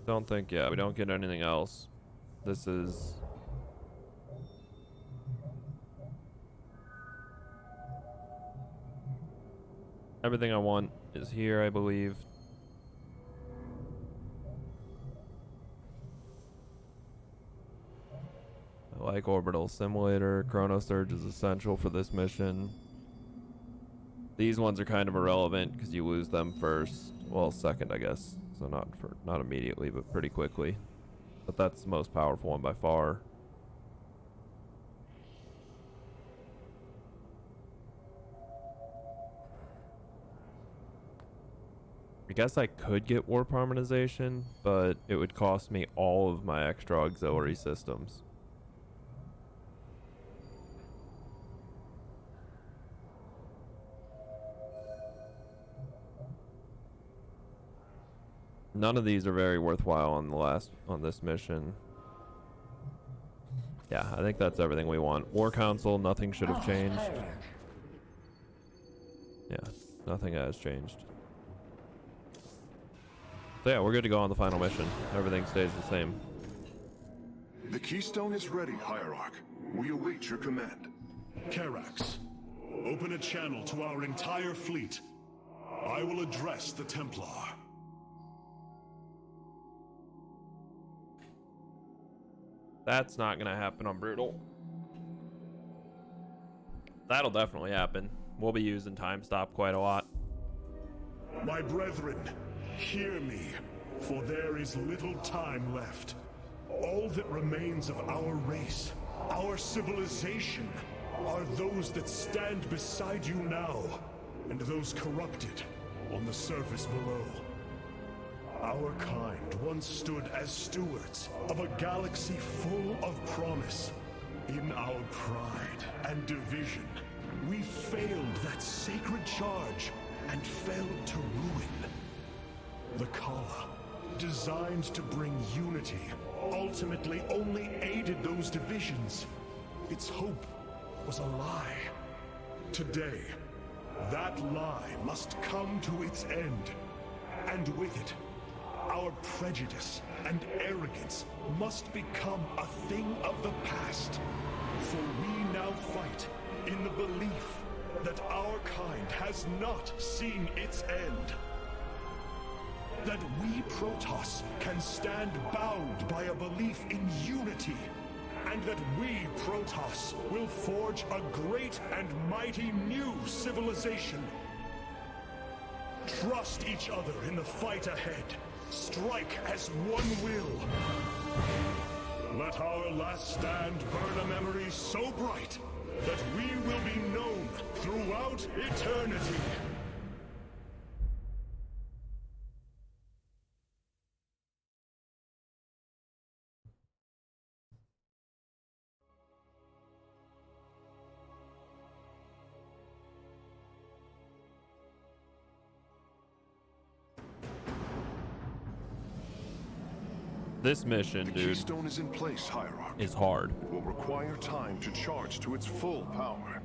Don't think, yeah, we don't get anything else. This is... everything I want is here, I believe. I like Orbital Simulator. Chrono Surge is essential for this mission. These ones are kind of irrelevant because you lose them first. Well, second, I guess. So not immediately, but pretty quickly. But that's the most powerful one by far. I guess I could get warp harmonization, but it would cost me all of my extra auxiliary systems. None of these are very worthwhile on this mission. Yeah, I think that's everything we want. War Council, nothing should have changed. Yeah, nothing has changed. So yeah, we're good to go on the final mission. Everything stays the same. The Keystone is ready, Hierarch. We await your command. Karax, open a channel to our entire fleet. I will address the Templar. That's not gonna happen on Brutal. That'll definitely happen. We'll be using Time Stop quite a lot. My brethren, hear me, for there is little time left. All that remains of our race, our civilization, are those that stand beside you now, and those corrupted on the surface below. Our kind once stood as stewards of a galaxy full of promise. In our pride and division, we failed that sacred charge and failed to ruin. The Kala, designed to bring unity, ultimately only aided those divisions. Its hope was a lie. Today, that lie must come to its end, and with it, our prejudice and arrogance must become a thing of the past. For we now fight in the belief that our kind has not seen its end. That we Protoss can stand bound by a belief in unity. And that we Protoss will forge a great and mighty new civilization. Trust each other in the fight ahead. Strike as one will. Let our last stand burn a memory so bright that we will be known throughout eternity. This mission, The dude, Keystone is in place, Hierarch. is hard. It will require time to charge to its full power.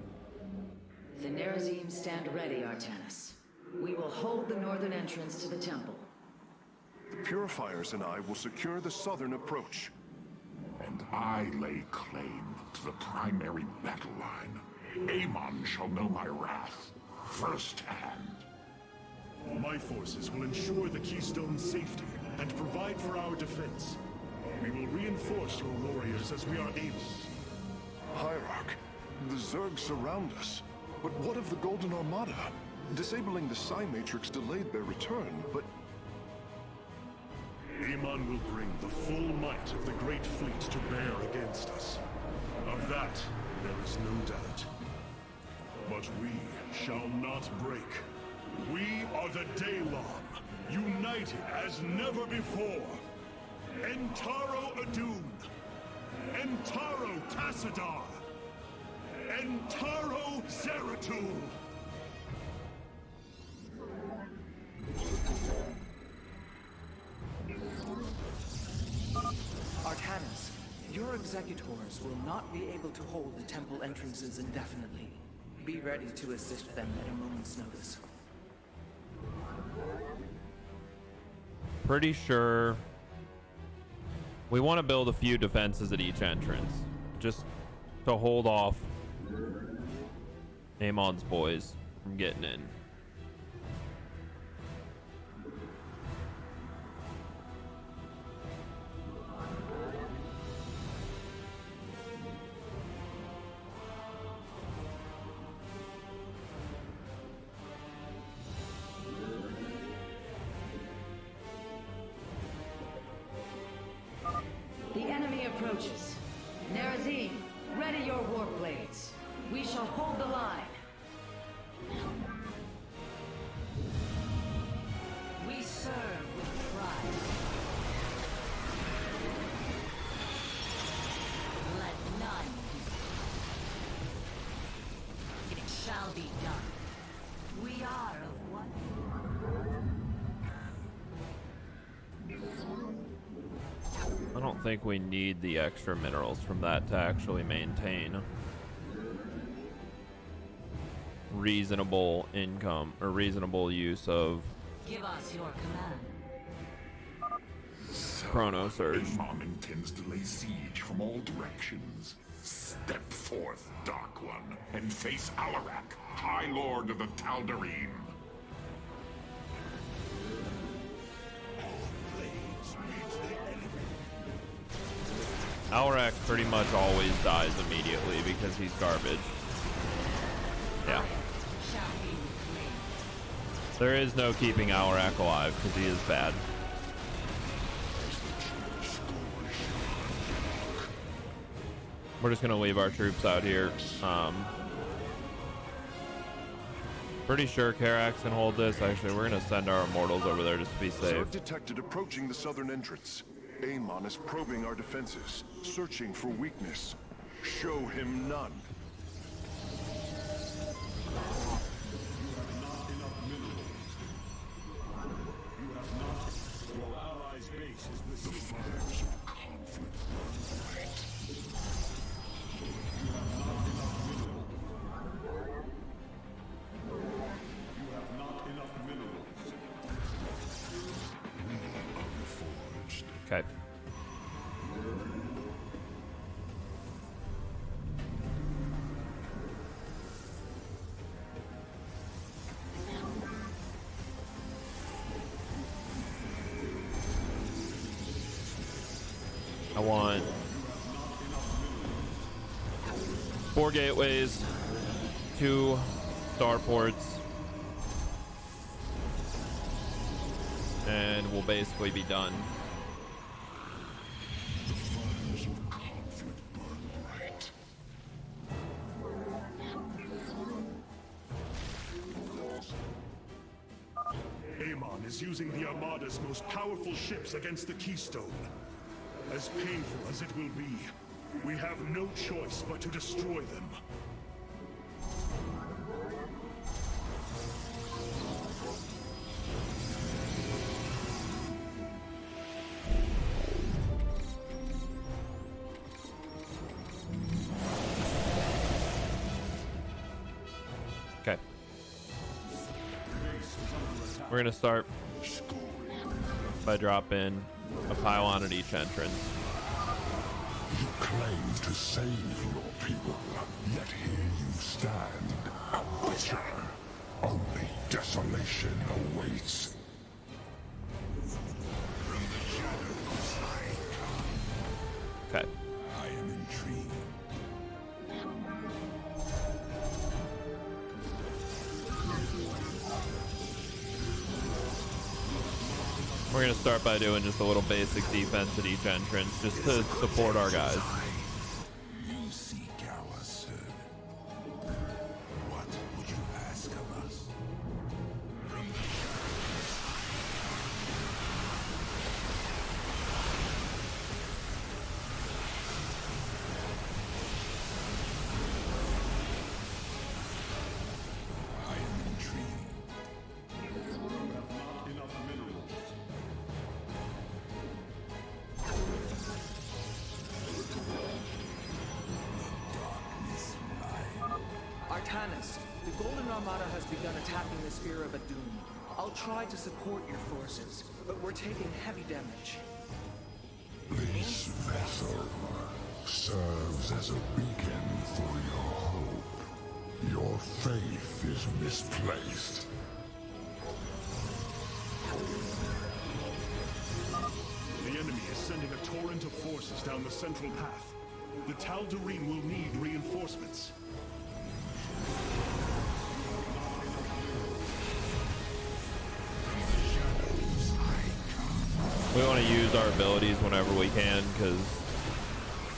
The Nerazim stand ready, Artanis. We will hold the northern entrance to the temple. The Purifiers and I will secure the southern approach. And I lay claim to the primary battle line. Amon shall know my wrath firsthand. My forces will ensure the Keystone's safety and provide for our defense. We will reinforce your warriors as we are able. Hierarch, the Zerg surround us. But what of the Golden Armada? Disabling the Psi Matrix delayed their return, but... Amon will bring the full might of the Great Fleet to bear against us. Of that, there is no doubt. But we shall not break. We are the Daylon, united as never before. Entaro Adun, Entaro Tassadar, Entaro Zeratul. Artanis, your executors will not be able to hold the temple entrances indefinitely. Be ready to assist them at a moment's notice. pretty sure we want to build a few defenses at each entrance, just to hold off Amon's boys from getting in. The enemy approaches. Nerazim, ready your war blades. We shall hold the line. We serve with pride. Let none be. It shall be done. We are of one. I don't think we need the extra minerals from that to actually maintain reasonable income or reasonable use of Give us your command. Chrono Surge. Amon intends to lay siege from all directions. Step forth, Dark One, and face Alarak, High Lord of the Tal'Darim. Alarak pretty much always dies immediately because he's garbage. Yeah. There is no keeping Alarak alive because he is bad. We're just gonna leave our troops out here. Pretty sure Karax can hold this. Actually, we're gonna send our immortals over there just to be safe. Zerg detected approaching the southern entrance. Amon is probing our defenses, searching for weakness. Show him none. The fires of conflict burn bright. You have not enough minerals. Unforged. Okay. I want 4 gateways, 2 starports, and we'll basically be done. The fires of conflict burn bright. Amon is using the Armada's most powerful ships against the Keystone. As painful as it will be, we have no choice but to destroy them. Okay. We're gonna start by dropping a pylon at each entrance. You claim to save your people, yet here you stand, a butcher. Only desolation awaits. From the shadows I come. Okay. I am intrigued. We're gonna start by doing just a little basic defense at each entrance, just to support our guys. You seek our service. What would you ask of us? From the I am intrigued. Not enough minerals. Artanis, the Golden Armada has begun attacking the Spear of Adun. I'll try to support your forces, but we're taking heavy damage. This vessel serves as a beacon for your hope. Your faith is misplaced. The enemy is sending a torrent of forces down the central path. The Tal'Darim will need reinforcements. We want to use our abilities whenever we can, because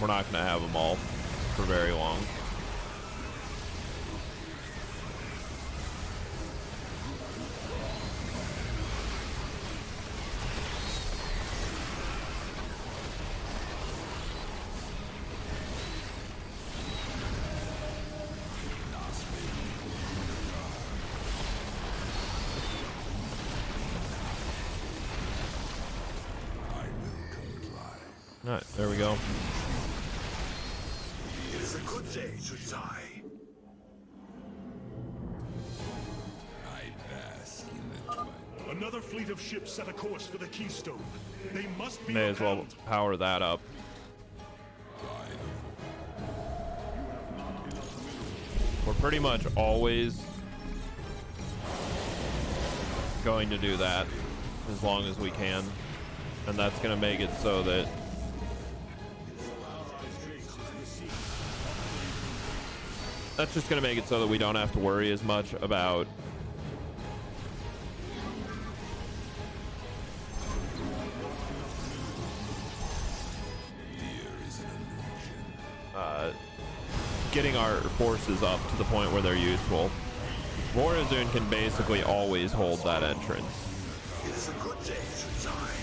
we're not going to have them all for very long. All right, there we go. It is a good day to die. Another fleet of ships set a course for the Keystone. They must be May as well repelled. power that up. We're pretty much always going to do that as long as we can. And that's going to make it so that we don't have to worry as much about getting our forces up to the point where they're useful. Vorazun can basically always hold that entrance. It is a good day to die.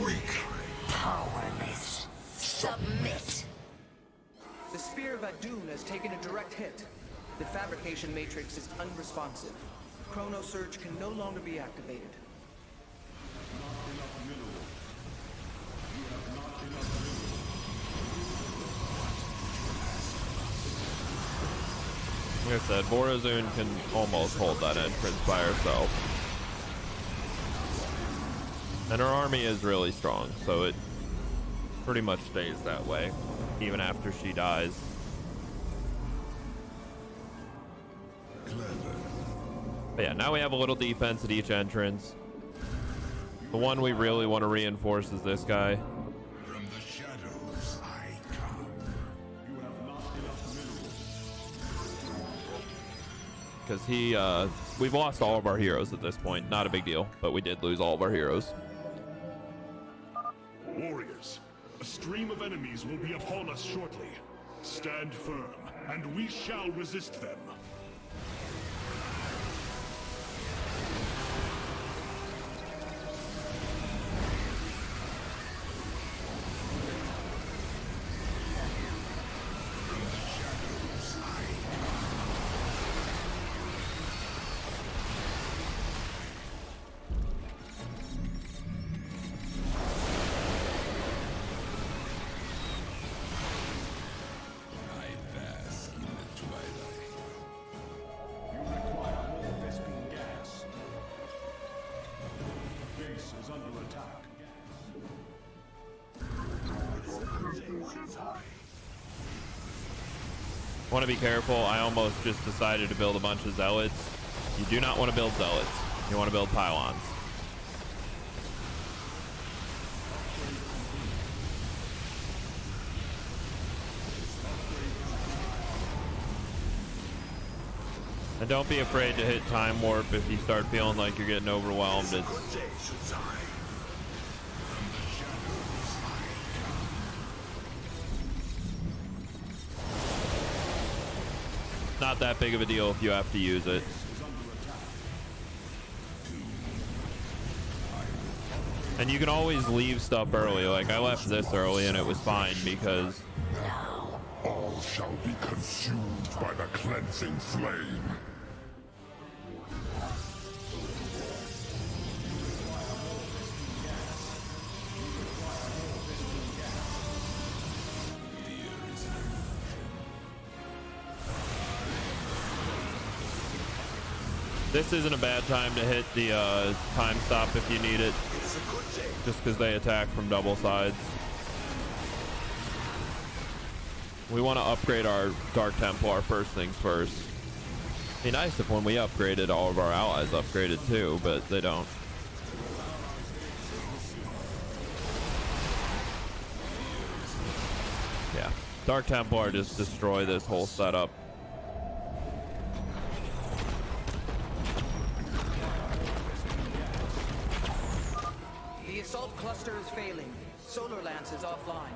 Weak, powerless, submit. The Spear of Adun has taken a direct hit. The fabrication matrix is unresponsive. Chrono Surge can no longer be activated. Like I said, Vorazun can almost hold that entrance by herself. And her army is really strong, so it pretty much stays that way, even after she dies. But yeah, now we have a little defense at each entrance. The one we really want to reinforce is this guy. From the shadows I come. You have not enough minerals. Because we've lost all of our heroes at this point. Not a big deal, but we did lose all of our heroes. Warriors, a stream of enemies will be upon us shortly. Stand firm, and we shall resist them. Want to be careful. I almost just decided to build a bunch of zealots. You do not want to build zealots. You want to build pylons. And don't be afraid to hit time warp if you start feeling like you're getting overwhelmed. It's not that big of a deal if you have to use it. And you can always leave stuff early. Like I left this early and it was fine because Now, all shall be consumed by the cleansing flame. this isn't a bad time to hit the time stop if you need it. Just because they attack from double sides. We want to upgrade our Dark Templar first things first. It'd be nice if when we upgraded, all of our allies upgraded too, but they don't. Yeah, Dark Templar just destroy this whole setup. The assault cluster is failing. Solar Lance is offline.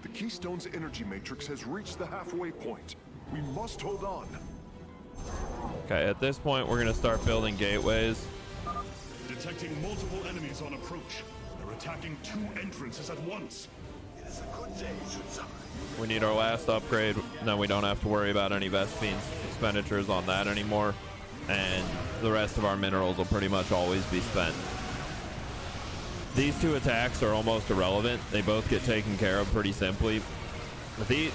The Keystone's energy matrix has reached the halfway point. We must hold on. Okay, at this point, we're gonna start building gateways. Detecting multiple enemies on approach. They're attacking 2 entrances at once. It is a good day, Shunsai. We need our last upgrade. Now we don't have to worry about any Vespine expenditures on that anymore. And the rest of our minerals will pretty much always be spent. These 2 attacks are almost irrelevant. They both get taken care of pretty simply. The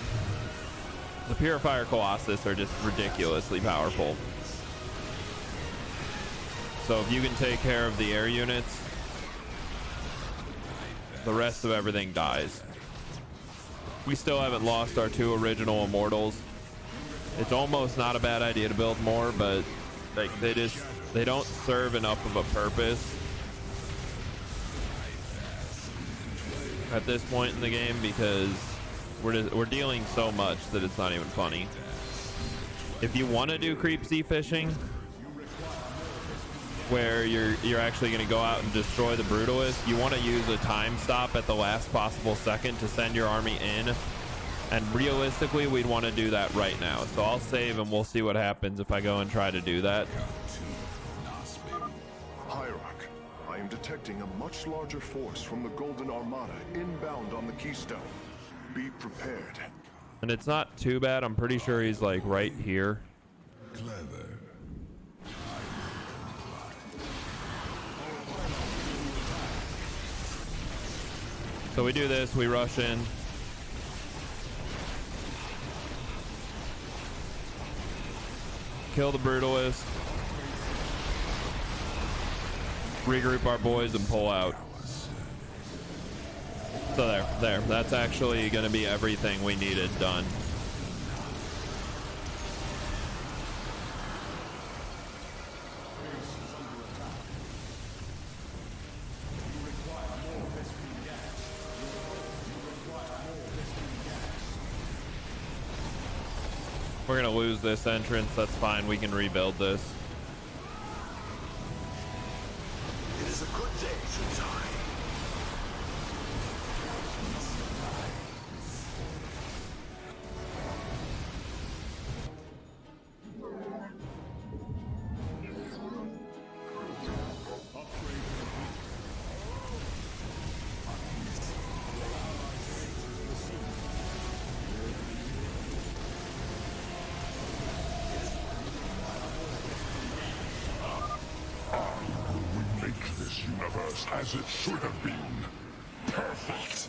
Purifier Colossus are just ridiculously powerful. So if you can take care of the air units, the rest of everything dies. We still haven't lost our 2 original Immortals. It's almost not a bad idea to build more, but like they don't serve enough of a purpose at this point in the game because we're dealing so much that it's not even funny. If you want to do creep sea fishing, where you're actually going to go out and destroy the Brutalist, you want to use a time stop at the last possible second to send your army in. And realistically, we'd want to do that right now. So I'll save and we'll see what happens if I go and try to do that. Hierarch, I am detecting a much larger force from the Golden Armada inbound on the Keystone. Be prepared. And it's not too bad. I'm pretty sure he's like right here. Clever. So we do this, we rush in. Kill the Brutalist. Regroup our boys and pull out. So there. That's actually going to be everything we needed done. We're going to lose this entrance. That's fine. We can rebuild this. It is a good day, Shunsai. Universe as it should have been. Perfect.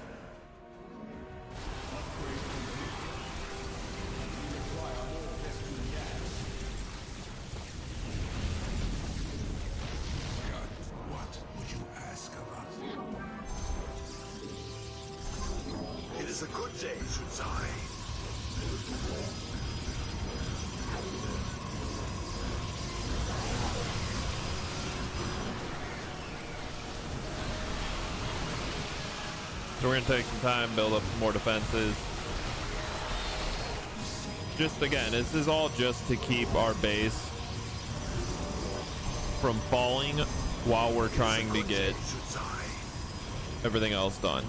What would you ask of us? It is a good day, Shunsai. So we're going to take some time, build up some more defenses. Just again, this is all just to keep our base from falling while we're trying to get everything else done.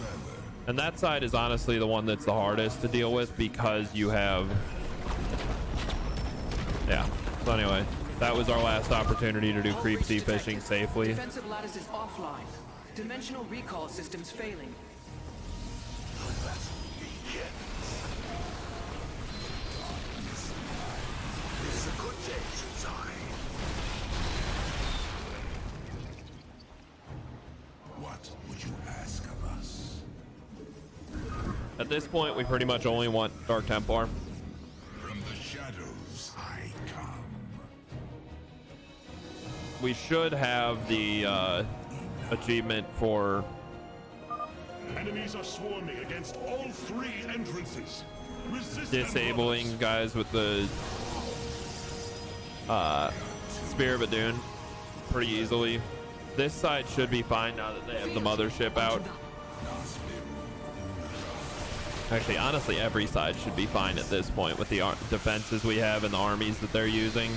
And that side is honestly the one that's the hardest to deal with because you have... Yeah. So anyway, that was our last opportunity to do creep sea fishing safely. Defensive lattice is offline. Dimensional recall systems failing. It's a good day, Shuzai. What would you ask of us? At this point, we pretty much only want Dark Templar. From the shadows I come. We should have the achievement for Enemies are swarming against all 3 entrances. Resist them, disabling brothers. guys with the Spear of Adun pretty easily. This side should be fine now that they have the mothership out. Actually, honestly, every side should be fine at this point with the defenses we have and the armies that they're using.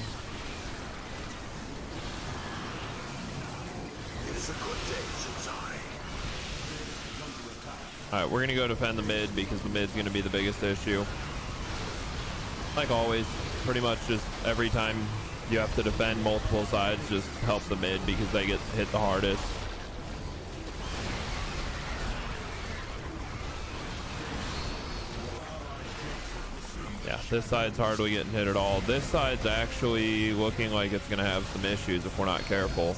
It's a good day, Shuzai. Alright, we're gonna go defend the mid because the mid's gonna be the biggest issue. Like always, pretty much just every time you have to defend multiple sides, just help the mid because they get hit the hardest. Yeah, this side's hardly getting hit at all. This side's actually looking like it's gonna have some issues if we're not careful.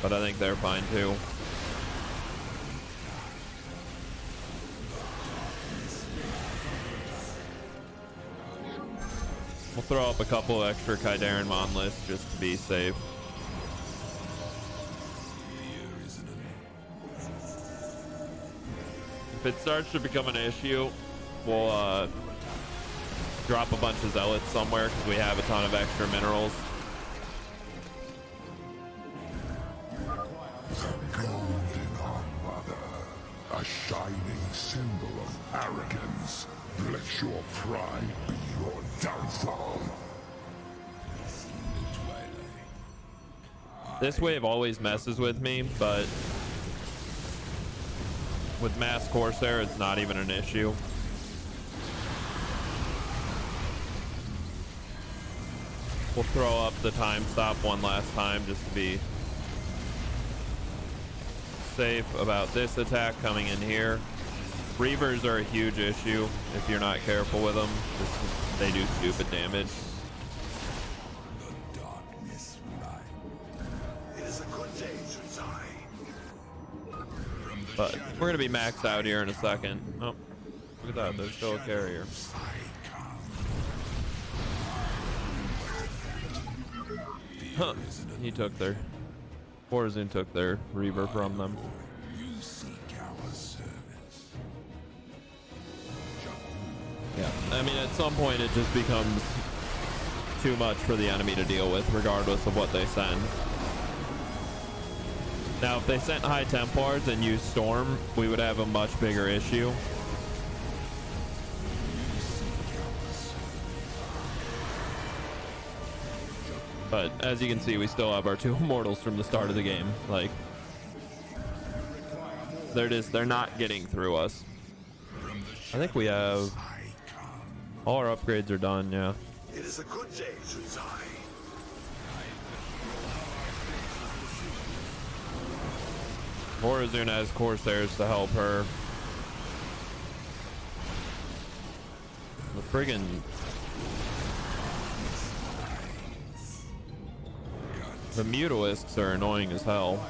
But I think they're fine too. We'll throw up a couple extra Kaidaran monoliths just to be safe. If it starts to become an issue, we'll drop a bunch of zealots somewhere because we have a ton of extra minerals. The golden armada, a shining symbol of arrogance. Let your pride be your downfall. This wave always messes with me, but with Mass Corsair, it's not even an issue. We'll throw up the time stop one last time just to be safe about this attack coming in here. Reavers are a huge issue if you're not careful with them. They do stupid damage. The darkness rides. It is a good day, Shuzai. But we're going to be maxed out here in a second. Oh, look at that. There's still a carrier. Huh. He took their... Horizon took their Reaver from them. You seek our service. Yeah, I mean, at some point it just becomes too much for the enemy to deal with, regardless of what they send. Now, if they sent High Templars and used Storm, we would have a much bigger issue. But as you can see, we still have our 2 immortals from the start of the game. Like, they're not getting through us. I think we have all our upgrades are done. Yeah. It is a good day, Shuzai. Horizon has Corsairs to help her. The friggin' the Mutalisks are annoying as hell.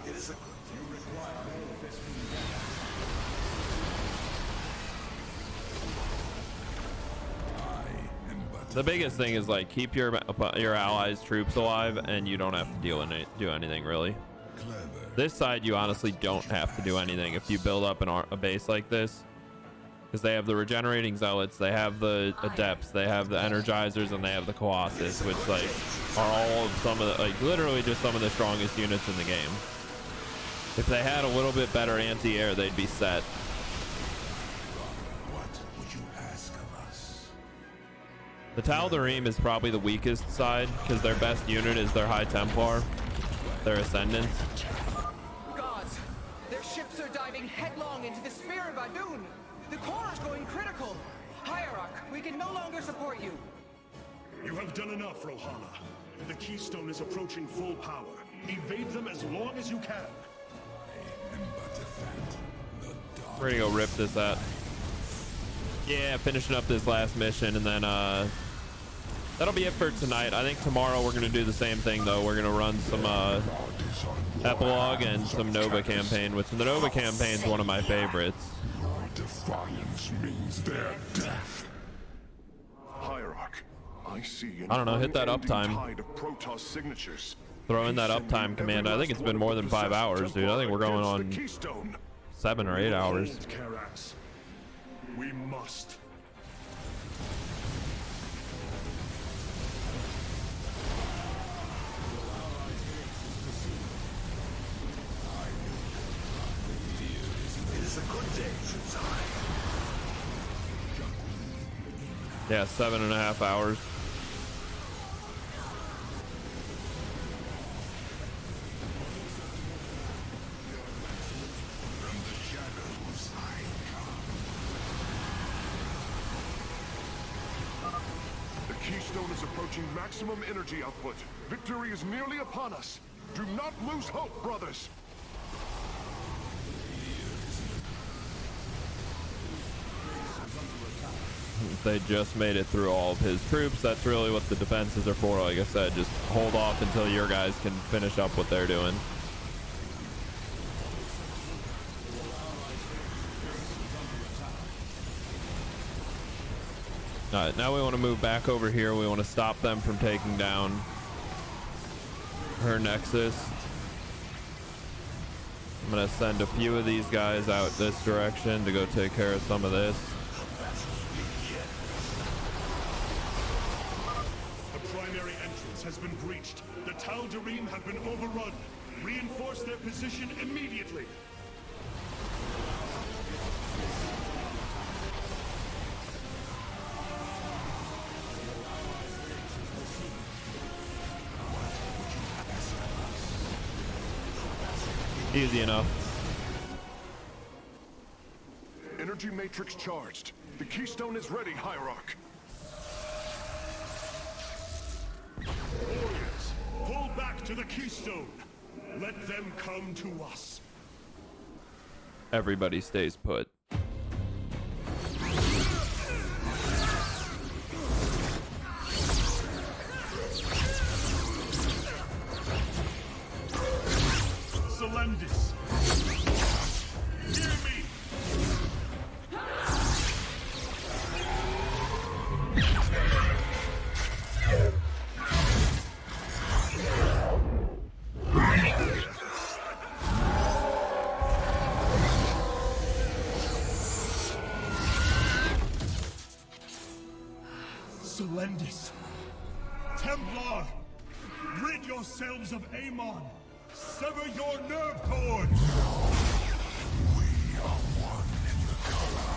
It is a The biggest thing is like keep your allies' troops alive, and you don't have to do anything really. This side, you honestly don't have to do anything if you build up a base like this, because they have the regenerating zealots, they have the adepts, they have the energizers, and they have the colossus, which like are all of some of the, like literally just some of the strongest units in the game. If they had a little bit better anti-air, they'd be set. What would you ask of us? The Tal'Darim is probably the weakest side because their best unit is their High Templar, their Ascendants. Gods, their ships are diving headlong into the Spear of Adun. The core is going critical. Hierarch, we can no longer support you. You have done enough, Rohana. The Keystone is approaching full power. Evade them as long as you can. We're gonna go rip this up. Yeah, finishing up this last mission, and then that'll be it for tonight. I think tomorrow we're gonna do the same thing though. We're gonna run some epilogue and some Nova campaign, which the Nova campaign is one of my favorites. Your defiance means their death. Hierarch, I see an I don't know, hit that unending uptime. tide of Protoss signatures. Throw in that Sending uptime every command. I think last it's been one more of than the 5 hours, possessed dude. I think we're going against on the Keystone. 7 or 8 hours. Hold Karax. We must. It is a good day, Shunsai. Yeah, 7.5 hours. The Keystone is approaching maximum energy output. Victory is nearly upon us. Do not lose hope, brothers. They just made it through all of his troops. That's really what the defenses are for. Like I said, just hold off until your guys can finish up what they're doing. Alright, now we want to move back over here. We want to stop them from taking down her Nexus. I'm going to send a few of these guys out this direction to go take care of some of this. The primary entrance has been breached. The Tal'Darim have been overrun. Reinforce their position immediately. Easy enough. Energy matrix charged. The Keystone is ready, Hierarch. Warriors, pull back to the Keystone. Let them come to us. Everybody stays put. Selendis, hear me. Selendis, Templar, rid yourselves of Amon. Sever your nerve cords! We are one in the color.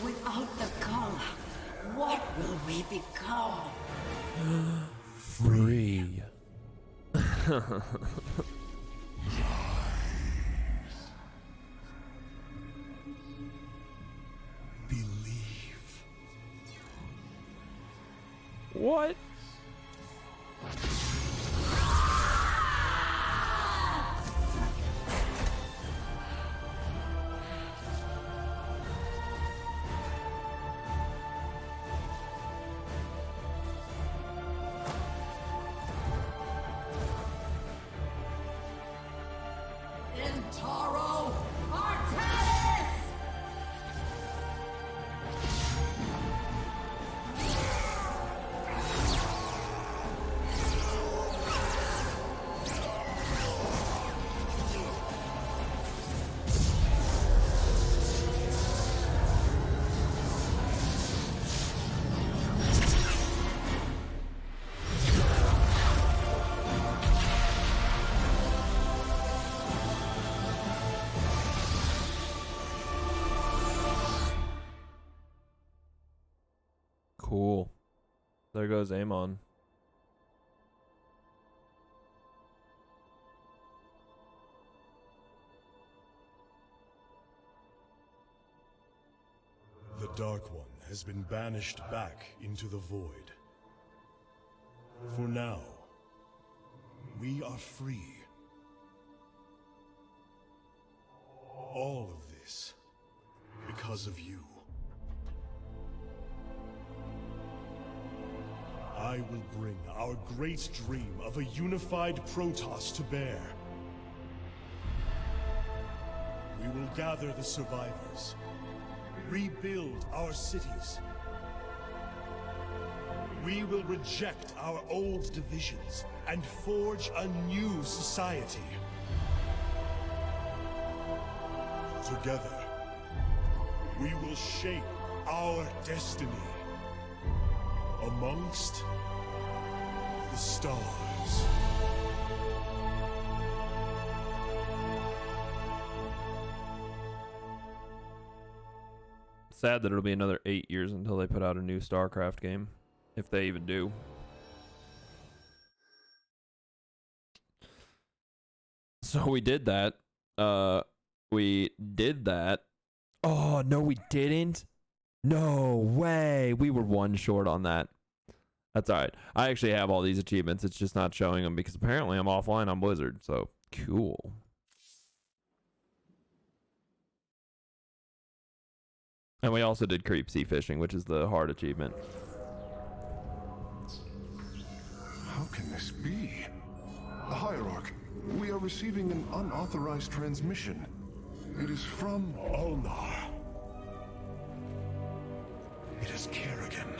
Without the color, what will we become? Free. Believe. What? Intaro Artalis! Cool. There goes Amon. The Dark One has been banished back into the void. For now, we are free. All of this because of you. I will bring our great dream of a unified Protoss to bear. We will gather the survivors, rebuild our cities. We will reject our old divisions and forge a new society. Together, we will shape our destiny amongst the stars. Sad that it'll be another 8 years until they put out a new Starcraft game, if they even do. So we did that. We did that. Oh, no, we didn't. No way. We were one short on that. That's all right. I actually have all these achievements. It's just not showing them because apparently I'm offline on Blizzard. So cool. And we also did creep sea fishing, which is the hard achievement. How can this be? The Hierarch, we are receiving an unauthorized transmission. It is from Ulnar. It is Kerrigan.